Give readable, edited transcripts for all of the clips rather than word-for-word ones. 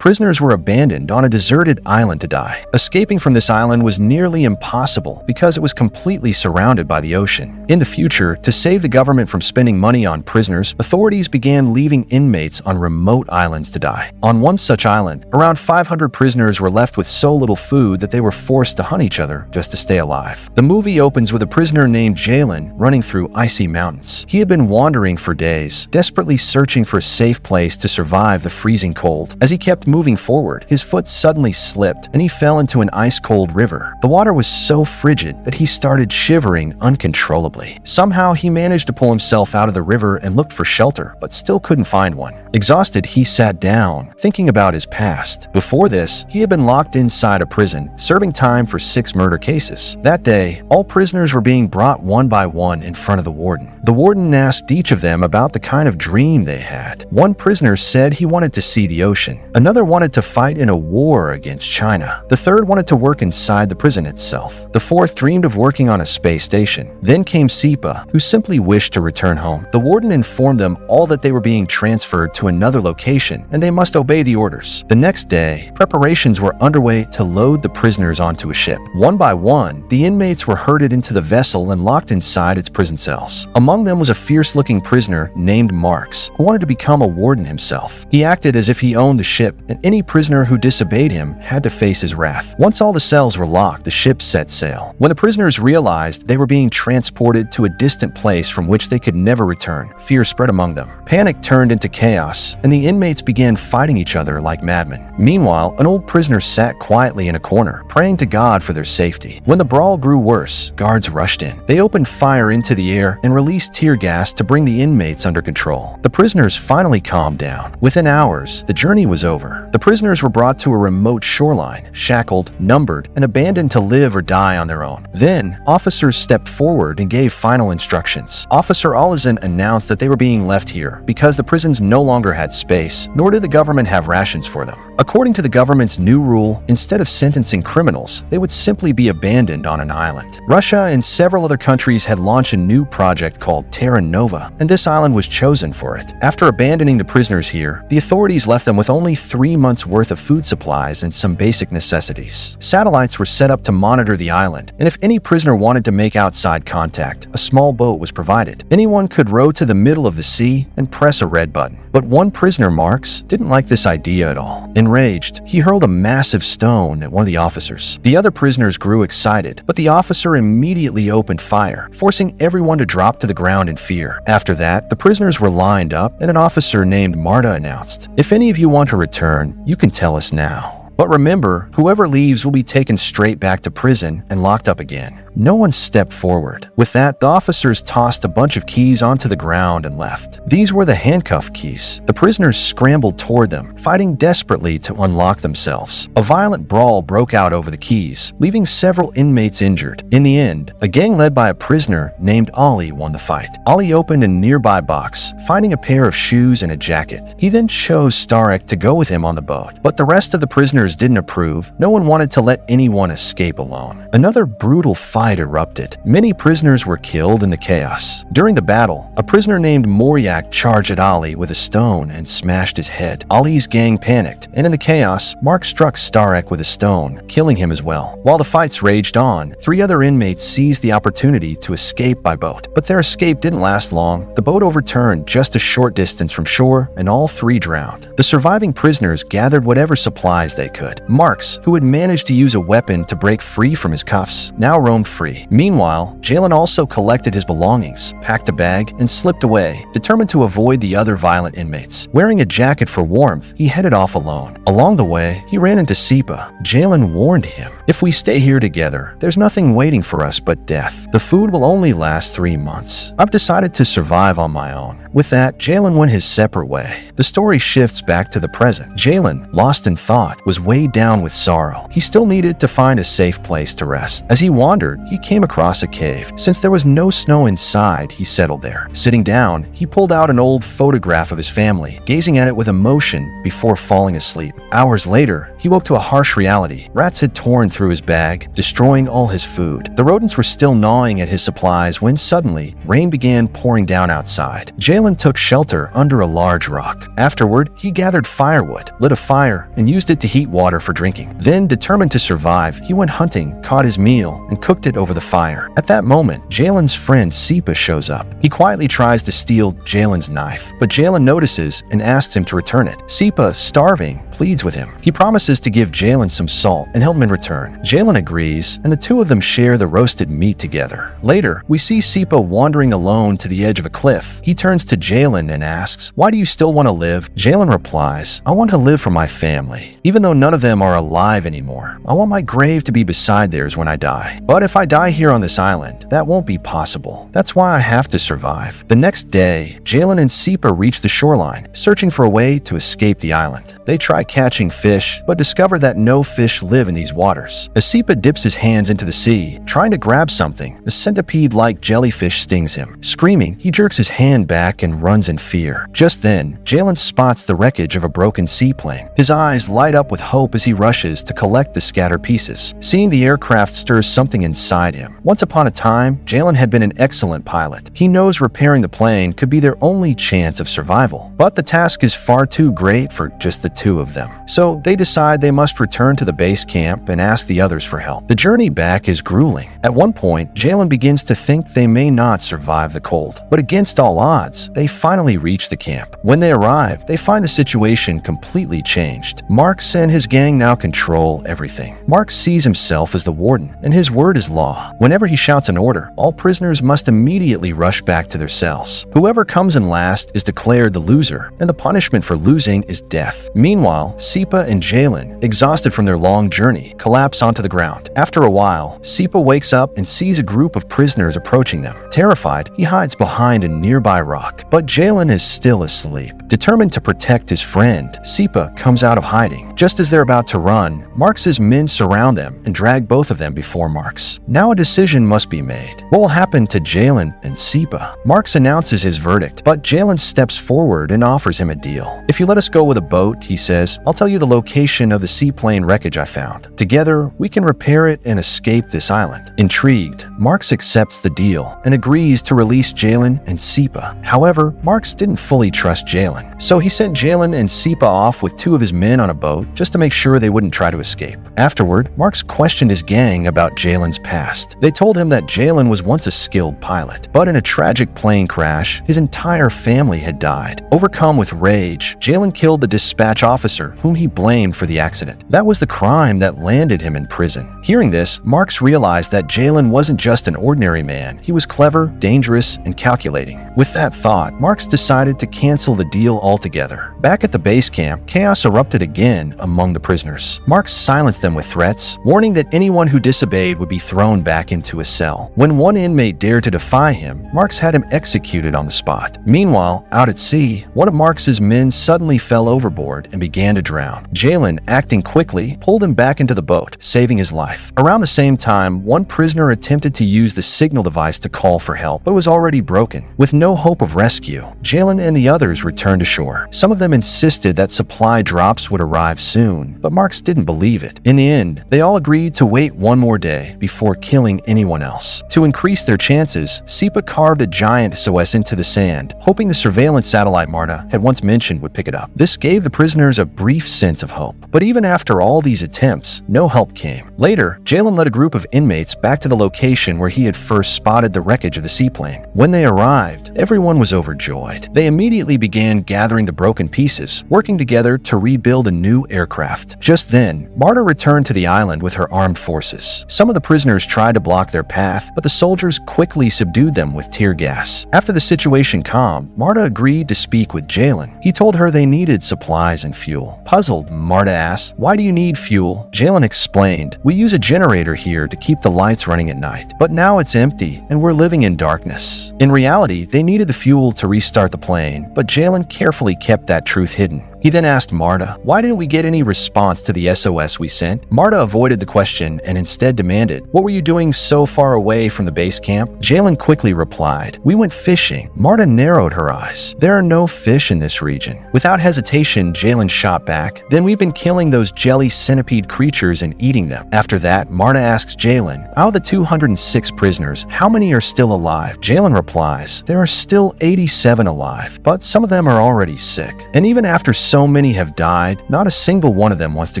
prisoners were abandoned on a deserted island to die. Escaping from this island was nearly impossible because it was completely surrounded by the ocean. In the future, to save the government from spending money on prisoners, authorities began leaving inmates on remote islands to die. On one such island, around 500 prisoners were left with so little food that they were forced to hunt each other just to stay alive. The movie opens with a prisoner named Jallen running through icy mountains. He had been wandering for days, desperately searching for a safe place to survive the freezing cold. As he kept moving forward, his foot suddenly slipped and he fell into an ice-cold river. The water was so frigid that he started shivering uncontrollably. Somehow he managed to pull himself out of the river and looked for shelter, but still couldn't find one. Exhausted, he sat down, thinking about his past. Before this, he had been locked inside a prison, serving time for 6 murder cases. That day, all prisoners were being brought one by one in front of the warden. The warden asked each of them about the kind of dream they had. One prisoner said he wanted to see the ocean. Another wanted to fight in a war against China. The third wanted to work inside the prison itself. The fourth dreamed of working on a space station. Then came Sipa, who simply wished to return home. The warden informed them all that they were being transferred to another location and they must obey the orders. The next day, preparations were underway to load the prisoners onto a ship. One by one, the inmates were herded into the vessel and locked inside its prison cells. Among them was a fierce-looking prisoner named Markx, who wanted to become a warden himself. He acted as if he owned the ship, and any prisoner who disobeyed him had to face his wrath. Once all the cells were locked, the ship set sail. When the prisoners realized they were being transported to a distant place from which they could never return, fear spread among them. Panic turned into chaos, and the inmates began fighting each other like madmen. Meanwhile, an old prisoner sat quietly in a corner, praying to God for their safety. When the brawl grew worse, guards rushed in. They opened fire into the air and released tear gas to bring the inmates under control. The prisoners finally calmed down. Within hours, the journey was over. The prisoners were brought to a remote shoreline, shackled, numbered, and abandoned to live or die on their own. Then, officers stepped forward and gave final instructions. Officer Jallen announced that they were being left here because the prisons no longer had space, nor did the government have rations for them. According to the government's new rule, instead of sentencing criminals, they would simply be abandoned on an island. Russia and several other countries had launched a new project called Terra Nova, and this island was chosen for it. After abandoning the prisoners here, the authorities left them with only 3 months' worth of food supplies and some basic necessities. Satellites were set up to monitor the island, and if any prisoner wanted to make outside contact, a small boat was provided. Anyone could row to the middle of the sea and press a red button. But one prisoner, Markx, didn't like this idea at all. Enraged, he hurled a massive stone at one of the officers. The other prisoners grew excited, but the officer immediately opened fire, forcing everyone to drop to the ground in fear. After that, the prisoners were lined up, and an officer named Marta announced, "If any of you want to return, you can tell us now. But remember, whoever leaves will be taken straight back to prison and locked up again." No one stepped forward. With that, the officers tossed a bunch of keys onto the ground and left. These were the handcuff keys. The prisoners scrambled toward them, fighting desperately to unlock themselves. A violent brawl broke out over the keys, leaving several inmates injured. In the end, a gang led by a prisoner named Ali won the fight. Ali opened a nearby box, finding a pair of shoes and a jacket. He then chose Starek to go with him on the boat, but the rest of the prisoners didn't approve. No one wanted to let anyone escape alone. Another brutal fight erupted. Many prisoners were killed in the chaos. During the battle, a prisoner named Moryak charged at Ali with a stone and smashed his head. Ali's gang panicked, and in the chaos, Mark struck Starek with a stone, killing him as well. While the fights raged on, 3 other inmates seized the opportunity to escape by boat. But their escape didn't last long. The boat overturned just a short distance from shore, and all 3 drowned. The surviving prisoners gathered whatever supplies they could. Markx, who had managed to use a weapon to break free from his cuffs, now roamed free. Meanwhile, Jallen also collected his belongings, packed a bag, and slipped away, determined to avoid the other violent inmates. Wearing a jacket for warmth, he headed off alone. Along the way, he ran into Sipa. Jallen warned him, "If we stay here together, there's nothing waiting for us but death. The food will only last 3 months. I've decided to survive on my own." With that, Jallen went his separate way. The story shifts back to the present. Jallen, lost in thought, was weighed down with sorrow. He still needed to find a safe place to rest. As he wandered, he came across a cave. Since there was no snow inside, he settled there. Sitting down, he pulled out an old photograph of his family, gazing at it with emotion before falling asleep. Hours later, he woke to a harsh reality. Rats had torn through through his bag, destroying all his food. The rodents were still gnawing at his supplies when suddenly, rain began pouring down outside. Jallen took shelter under a large rock. Afterward, he gathered firewood, lit a fire, and used it to heat water for drinking. Then, determined to survive, he went hunting, caught his meal, and cooked it over the fire. At that moment, Jallen's friend Sipa shows up. He quietly tries to steal Jallen's knife, but Jallen notices and asks him to return it. Sipa, starving, pleads with him. He promises to give Jallen some salt and help him in return. Jallen agrees, and the two of them share the roasted meat together. Later, we see Sipa wandering alone to the edge of a cliff. He turns to Jallen and asks, "Why do you still want to live?" Jallen replies, "I want to live for my family. Even though none of them are alive anymore, I want my grave to be beside theirs when I die. But if I die here on this island, that won't be possible. That's why I have to survive." The next day, Jallen and Sipa reach the shoreline, searching for a way to escape the island. They try catching fish, but discover that no fish live in these waters. As Sipa dips his hands into the sea, trying to grab something, a centipede-like jellyfish stings him. Screaming, he jerks his hand back and runs in fear. Just then, Jallen spots the wreckage of a broken seaplane. His eyes light up with hope as he rushes to collect the scattered pieces. Seeing the aircraft stirs something inside him. Once upon a time, Jallen had been an excellent pilot. He knows repairing the plane could be their only chance of survival. But the task is far too great for just the two of them. So they decide they must return to the base camp and ask the others for help. The journey back is grueling. At one point, Jallen begins to think they may not survive the cold. But against all odds, they finally reach the camp. When they arrive, they find the situation completely changed. Markx and his gang now control everything. Markx sees himself as the warden, and his word is law. Whenever he shouts an order, all prisoners must immediately rush back to their cells. Whoever comes in last is declared the loser, and the punishment for losing is death. Meanwhile, Sipa and Jallen, exhausted from their long journey, collapse onto the ground. After a while, Sipa wakes up and sees a group of prisoners approaching them. Terrified, he hides behind a nearby rock, but Jallen is still asleep. Determined to protect his friend, Sipa comes out of hiding. Just as they're about to run, Marx's men surround them and drag both of them before Markx. Now a decision must be made. What will happen to Jallen and Sipa? Markx announces his verdict, but Jallen steps forward and offers him a deal. "If you let us go with a boat," he says, "I'll tell you the location of the seaplane wreckage I found. Together, we can repair it and escape this island." Intrigued, Markx accepts the deal and agrees to release Jallen and Sipa. However, Markx didn't fully trust Jallen, so he sent Jallen and Sipa off with two of his men on a boat just to make sure they wouldn't try to escape. Afterward, Markx questioned his gang about Jallen's past. They told him that Jallen was once a skilled pilot, but in a tragic plane crash, his entire family had died. Overcome with rage, Jallen killed the dispatch officer whom he blamed for the accident. That was the crime that landed him in prison. Hearing this, Markx realized that Jallen wasn't just an ordinary man. He was clever, dangerous, and calculating. With that thought, Markx decided to cancel the deal altogether. Back at the base camp, chaos erupted again among the prisoners. Markx silenced them with threats, warning that anyone who disobeyed would be thrown back into a cell. When one inmate dared to defy him, Markx had him executed on the spot. Meanwhile, out at sea, one of Marx's men suddenly fell overboard and began to drown. Jallen, acting quickly, pulled him back into the boat, saving his life. Around the same time, one prisoner attempted to use the signal device to call for help, but was already broken. With no hope of rescue, Jallen and the others returned to shore. Some of them insisted that supply drops would arrive soon, but Markx didn't believe it. In the end, they all agreed to wait one more day before killing anyone else. To increase their chances, Sipa carved a giant SOS into the sand, hoping the surveillance satellite Marta had once mentioned would pick it up. This gave the prisoners a brief sense of hope. But even after all these attempts, no help came. Later, Jallen led a group of inmates back to the location where he had first spotted the wreckage of the seaplane. When they arrived, everyone was overjoyed. They immediately began gathering the broken pieces, working together to rebuild a new aircraft. Just then, Marta returned to the island with her armed forces. Some of the prisoners tried to block their path, but the soldiers quickly subdued them with tear gas. After the situation calmed, Marta agreed to speak with Jallen. He told her they needed supplies and fuel. Puzzled, Marta asked, "Why do you need fuel?" Jallen explained, "We use a generator here to keep the lights running at night, but now it's empty and we're living in darkness." In reality, they needed the fuel to restart the plane, but Jallen carefully kept that truth hidden. He then asked Marta, "Why didn't we get any response to the SOS we sent?" Marta avoided the question and instead demanded, "What were you doing so far away from the base camp?" Jallen quickly replied, "We went fishing." Marta narrowed her eyes. "There are no fish in this region." Without hesitation, Jallen shot back, "Then we've been killing those jelly centipede creatures and eating them." After that, Marta asks Jallen, "Out of the 206 prisoners, how many are still alive?" Jallen replies, "There are still 87 alive, but some of them are already sick. And even after so many have died, not a single one of them wants to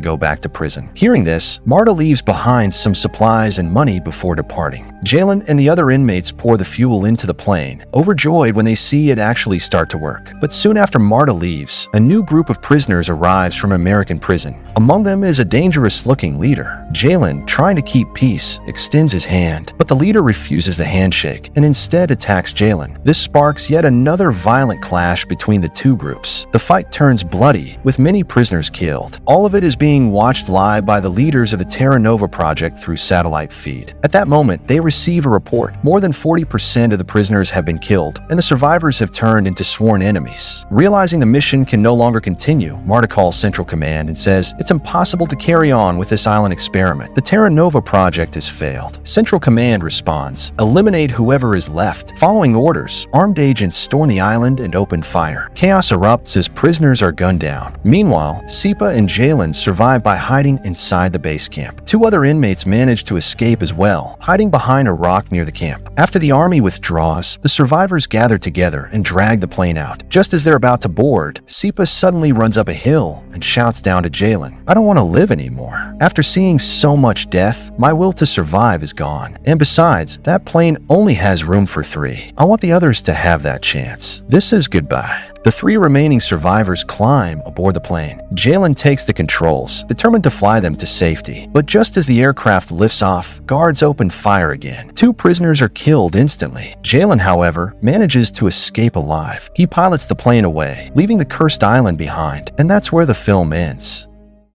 go back to prison." Hearing this, Marta leaves behind some supplies and money before departing. Jallen and the other inmates pour the fuel into the plane, overjoyed when they see it actually start to work. But soon after Marta leaves, a new group of prisoners arrives from American prison. Among them is a dangerous-looking leader. Jallen, trying to keep peace, extends his hand, but the leader refuses the handshake and instead attacks Jallen. This sparks yet another violent clash between the two groups. The fight turns bloody, with many prisoners killed. All of it is being watched live by the leaders of the Terra Nova project through satellite feed. At that moment, they receive a report. More than 40% of the prisoners have been killed, and the survivors have turned into sworn enemies. Realizing the mission can no longer continue, Marta calls Central Command and says it's impossible to carry on with this island experiment. The Terra Nova project has failed. Central Command responds, "Eliminate whoever is left." Following orders, armed agents storm the island and open fire. Chaos erupts as prisoners are gunned down. Meanwhile, Sipa and Jallen survive by hiding inside the base camp. Two other inmates manage to escape as well, hiding behind a rock near the camp. After the army withdraws, the survivors gather together and drag the plane out. Just as they're about to board, Sipa suddenly runs up a hill and shouts down to Jallen, "I don't want to live anymore. After seeing so much death, my will to survive is gone. And besides, that plane only has room for 3. I want the others to have that chance. This is goodbye." The 3 remaining survivors climb aboard the plane. Jallen takes the controls, determined to fly them to safety. But just as the aircraft lifts off, guards open fire again. 2 prisoners are killed instantly. Jallen, however, manages to escape alive. He pilots the plane away, leaving the cursed island behind. And that's where the film ends.